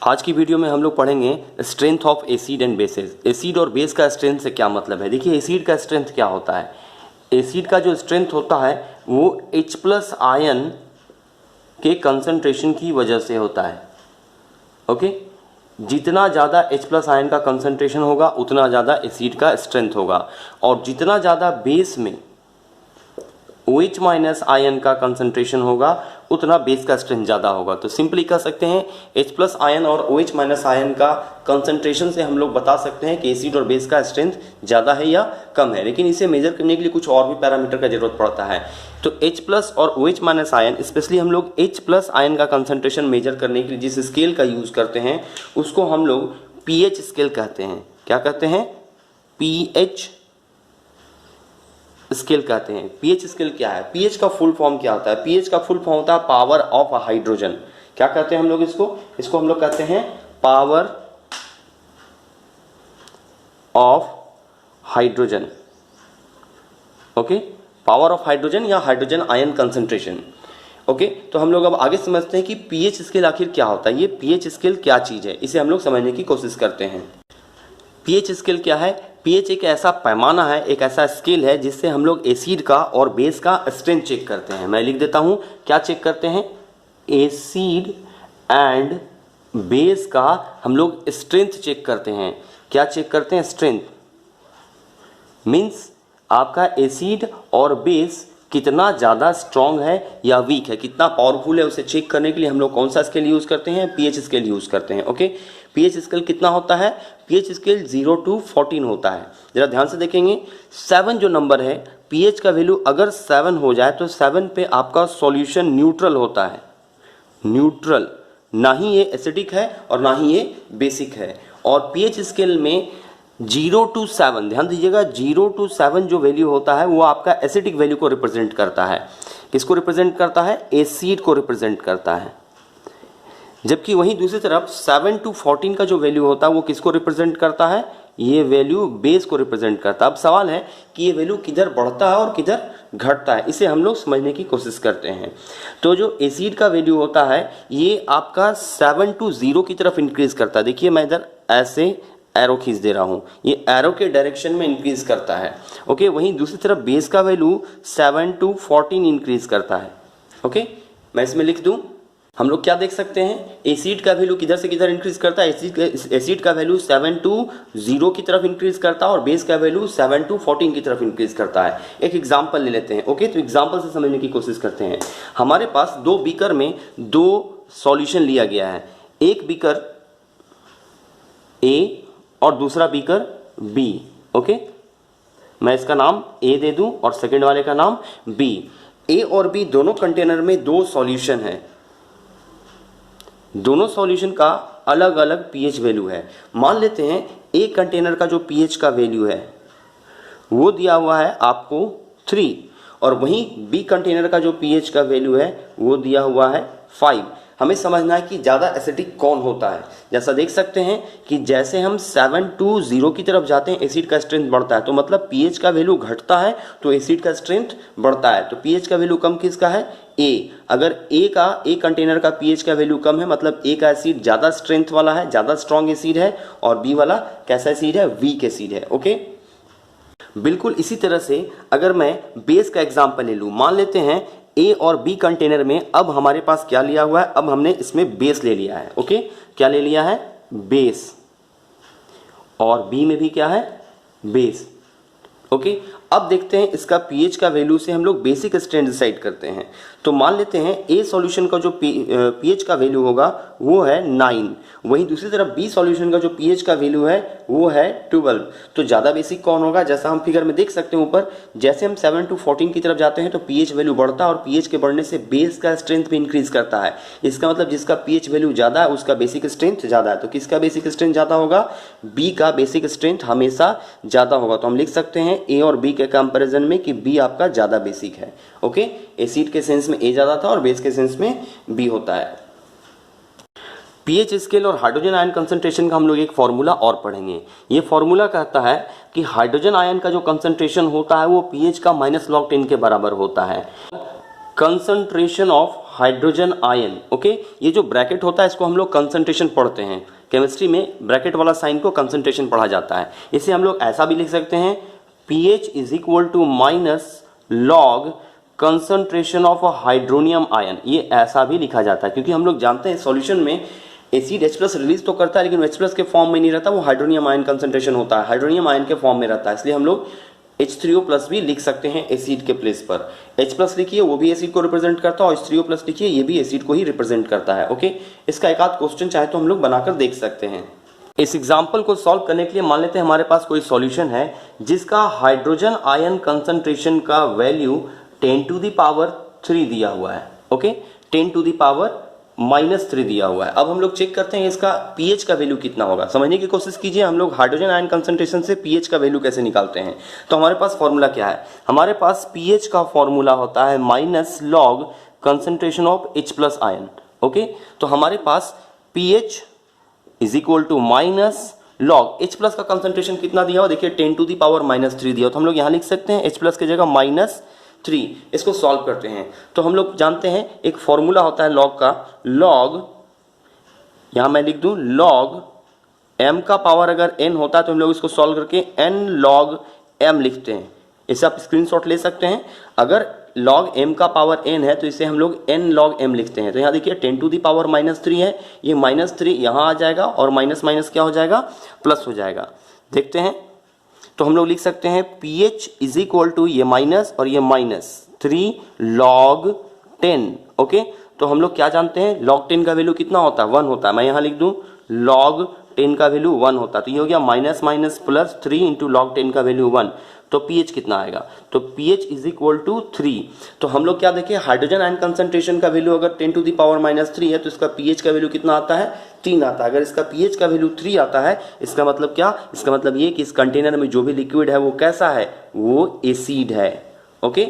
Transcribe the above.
आज की वीडियो में हम लोग पढ़ेंगे strength of acid and bases. Acid और बेस का स्ट्रेंथ से क्या मतलब है। देखिए एसिड का स्ट्रेंथ क्या होता है। एसिड का जो स्ट्रेंथ होता है वो H+ आयन के कंसंट्रेशन की वजह से होता है। ओके, जितना ज़्यादा H+ आयन का कंसंट्रेशन होगा उतना ज़्यादा एसिड का स्ट्रेंथ होगा, और जितना ज़्यादा बेस में OH- आयन का कंसंट्रेशन होगा उतना बेस का स्ट्रेंथ ज़्यादा होगा। तो सिंपली कह सकते हैं H+ आयन और OH- आयन का कंसंट्रेशन से हम लोग बता सकते हैं कि एसिड और बेस का स्ट्रेंथ ज़्यादा है या कम है। लेकिन इसे मेजर करने के लिए कुछ और भी पैरामीटर का जरूरत पड़ता है। तो H+ और OH- आयन, स्पेशली हम लोग H+ आयन का कंसंट्रेशन मेजर करने के लिए जिस स्केल का यूज़ करते हैं उसको हम लोग pH स्केल कहते हैं। क्या कहते हैं? pH स्केल कहते हैं। pH स्केल क्या है? pH का फुल फॉर्म क्या होता है? pH का फुल फॉर्म होता है पावर ऑफ हाइड्रोजन। क्या कहते हैं हम लोग इसको हम लोग कहते हैं power of hydrogen. Okay, power of hydrogen या हाइड्रोजन आयन कंसंट्रेशन। ओके, तो हम लोग अब आगे समझते हैं कि pH स्केल आखिर क्या होता है। ये pH स्केल क्या चीज है, इसे हम लोग समझने की कोशिश करते हैं। pH स्केल क्या है? pH एक ऐसा पैमाना है, एक ऐसा स्केल है जिससे हम लोग एसिड का और बेस का स्ट्रेंथ चेक करते हैं। मैं लिख देता हूं, क्या चेक करते हैं? एसिड एंड बेस का हम लोग स्ट्रेंथ चेक करते हैं। क्या चेक करते हैं? स्ट्रेंथ मीन्स आपका एसिड और बेस कितना ज़्यादा स्ट्रॉन्ग है या वीक है, कितना पावरफुल है, उसे चेक करने के लिए हम लोग कौन सा स्केल यूज़ करते हैं? pH स्केल यूज़ करते हैं। ओके, pH स्केल कितना होता है? pH स्केल 0 to 14 होता है। ज़रा ध्यान से देखेंगे, 7 जो नंबर है, pH का वैल्यू अगर 7 हो जाए तो 7 पे आपका सॉल्यूशन न्यूट्रल होता है। न्यूट्रल, ना ही ये एसिडिक है और ना ही ये बेसिक है। और pH स्केल में 0 to 7, ध्यान दीजिएगा, 0 to 7 जो वैल्यू होता है वो आपका एसिडिक वैल्यू को रिप्रेजेंट करता है। किसको रिप्रेजेंट करता है? एसिड को रिप्रेजेंट करता है। जबकि वहीं दूसरी तरफ 7 to 14 का जो वैल्यू होता है वो किसको रिप्रेजेंट करता है? ये वैल्यू बेस को रिप्रेजेंट करता है। अब सवाल है कि ये वैल्यू किधर बढ़ता है और किधर घटता है, इसे हम लोग समझने की कोशिश करते हैं। तो जो एसिड का वैल्यू होता है ये आपका 7 to 0 की तरफ इंक्रीज करता है। देखिए मैं इधर ऐसे एरो खींच दे रहा हूं, ये एरो के डायरेक्शन में इंक्रीज करता है। ओके, वहीं दूसरी तरफ बेस का वैल्यू 7 to 14 इंक्रीज करता है। ओके, मैं इसमें लिख दूं, हम लोग क्या देख सकते हैं? एसिड का वैल्यू किधर से किधर इंक्रीज करता है? एसिड का वैल्यू 7 to 0 की तरफ इंक्रीज करता है और बेस का वैल्यू 7 to 14 की तरफ इंक्रीज करता है। एक एग्जांपल ले लेते हैं। ओके, तो एग्जांपल से समझने की कोशिश करते हैं। हमारे पास दो बीकर में दो सॉल्यूशन लिया गया है। एक बीकर A और दूसरा बीकर B। ओके, मैं इसका नाम A दे दूं और सेकंड वाले का नाम B। A और B दोनों कंटेनर में दो सॉल्यूशन है। दोनों सॉल्यूशन का अलग अलग pH वैल्यू है। मान लेते हैं A कंटेनर का जो pH का वैल्यू है वो दिया हुआ है आपको 3, और वहीं B कंटेनर का जो pH का वैल्यू है वो दिया हुआ है 5। हमें समझना है कि ज़्यादा एसिडिक कौन होता है। जैसा देख सकते हैं कि जैसे हम 7 to 0 की तरफ जाते हैं एसिड का स्ट्रेंथ बढ़ता है, तो मतलब pH का वैल्यू घटता है तो एसिड का स्ट्रेंथ बढ़ता है। तो pH का वैल्यू कम किसका है? A। अगर A कंटेनर का pH का वैल्यू कम है मतलब A का एसिड ज़्यादा स्ट्रेंथ वाला है, ज़्यादा स्ट्रॉन्ग एसिड है, और B वाला कैसा एसिड है? वीक एसिड है। ओके, बिल्कुल इसी तरह से अगर मैं बेस का एग्जांपल ले लूँ, मान लेते हैं A और B कंटेनर में अब हमारे पास क्या लिया हुआ है? अब हमने इसमें बेस ले लिया है। ओके, क्या ले लिया है? बेस। और B में भी क्या है? बेस। ओके, अब देखते हैं इसका pH का वैल्यू से हम लोग बेसिक स्ट्रेंथ डिसाइड करते हैं। तो मान लेते हैं A सॉल्यूशन का जो pH का वैल्यू होगा वो है 9, वहीं दूसरी तरफ B सॉल्यूशन का जो pH का वैल्यू है वो है 12। तो ज़्यादा बेसिक कौन होगा? जैसा हम फिगर में देख सकते हैं ऊपर, जैसे हम 7 to 14 की तरफ जाते हैं तो pH वैल्यू बढ़ता है और pH के बढ़ने से बेस का स्ट्रेंथ भी इंक्रीज करता है। इसका मतलब जिसका pH वैल्यू ज़्यादा है उसका बेसिक स्ट्रेंथ ज़्यादा है। तो किसका बेसिक स्ट्रेंथ ज़्यादा होगा? B का बेसिक स्ट्रेंथ हमेशा ज़्यादा होगा। तो हम लिख सकते हैं A और B के कंपैरिजन में कि B आपका ज़्यादा बेसिक है। ओके, एसिड के सेंस में A ज़्यादा था और बेस के सेंस में B होता है। pH स्केल और हाइड्रोजन आयन कंसंट्रेशन का हम लोग एक फॉर्मूला और पढ़ेंगे। ये फॉर्मूला कहता है कि हाइड्रोजन आयन का जो कंसंट्रेशन होता है वो pH का -log 10 के बराबर होता है। Concentration of hydrogen ion. Okay, ये जो ब्रैकेट होता है इसको हम लोग कंसंट्रेशन पढ़ते हैं केमिस्ट्री में, ब्रैकेट वाला साइन को कंसंट्रेशन पढ़ा जाता है। इसे हम लोग ऐसा भी लिख सकते हैं pH is equal to minus log concentration of hydronium ion. ये ऐसा भी लिखा जाता है क्योंकि हम लोग जानते हैं सॉल्यूशन में एसिड H+ रिलीज तो करता है लेकिन H+ के फॉर्म में नहीं रहता, वो हाइड्रोनियम आयन कंसंट्रेशन होता है, हाइड्रोनियम आयन के फॉर्म में रहता है, इसलिए हम लोग H3O+ भी लिख सकते हैं एसिड के प्लेस पर। H+ लिखिए, वो भी एसिड को रिप्रेजेंट करता है, और H3O+ लिखिए, ये भी एसिड को ही रिप्रेजेंट करता है। ओके, इसका एक आध क्वेश्चन चाहे तो हम लोग बनाकर देख सकते हैं। इस एग्जाम्पल को सॉल्व करने के लिए मान लेते हैं हमारे पास कोई सॉल्यूशन है जिसका हाइड्रोजन आयन कंसंट्रेशन का वैल्यू 10⁻³ दिया हुआ है। ओके, 10⁻³ दिया हुआ है। अब हम लोग चेक करते हैं इसका pH का वैल्यू कितना होगा। समझने की कोशिश कीजिए, हम लोग हाइड्रोजन आयन कंसंट्रेशन से pH का वैल्यू कैसे निकालते हैं। तो हमारे पास फॉर्मूला क्या है, हमारे पास pH का फॉर्मूला होता है minus log concentration of H+ ion. Okay, तो हमारे पास pH is equal to minus log H+ का कंसंट्रेशन कितना दिया हो, देखिए 10⁻³ दिया हो, तो हम लोग यहाँ लिख सकते हैं H+ की जगह -3। इसको सॉल्व करते हैं तो हम लोग जानते हैं एक फॉर्मूला होता है लॉग का, लॉग यहां मैं लिख दूं लॉग m का पावर अगर n होता है तो हम लोग इसको सॉल्व करके n log m लिखते हैं। इसे आप स्क्रीनशॉट ले सकते हैं। अगर log m का पावर n है तो इसे हम लोग n log m लिखते हैं। तो यहाँ देखिए 10⁻³ है, ये -3 यहाँ आ जाएगा और माइनस माइनस क्या हो जाएगा, प्लस हो जाएगा। देखते हैं तो हम लोग लिख सकते हैं pH इज इक्वल टू ये माइनस और ये -3 log 10। ओके, तो हम लोग क्या जानते हैं log 10 का वैल्यू कितना होता है, 1 होता है। मैं यहाँ लिख दूं log 10 का वैल्यू 1 होता है, तो ये हो गया minus minus plus 3 into log 10 का वैल्यू 1। तो pH कितना आएगा, तो pH इज इक्वल टू 3। तो हम लोग क्या देखें, हाइड्रोजन आयन कंसंट्रेशन का वैल्यू अगर 10⁻³ है तो इसका pH का वैल्यू कितना आता है, 3 आता है। अगर इसका pH का वैल्यू 3 आता है, इसका मतलब क्या, इसका मतलब ये कि इस कंटेनर में जो भी लिक्विड है वो कैसा है, वो एसिड है। ओके।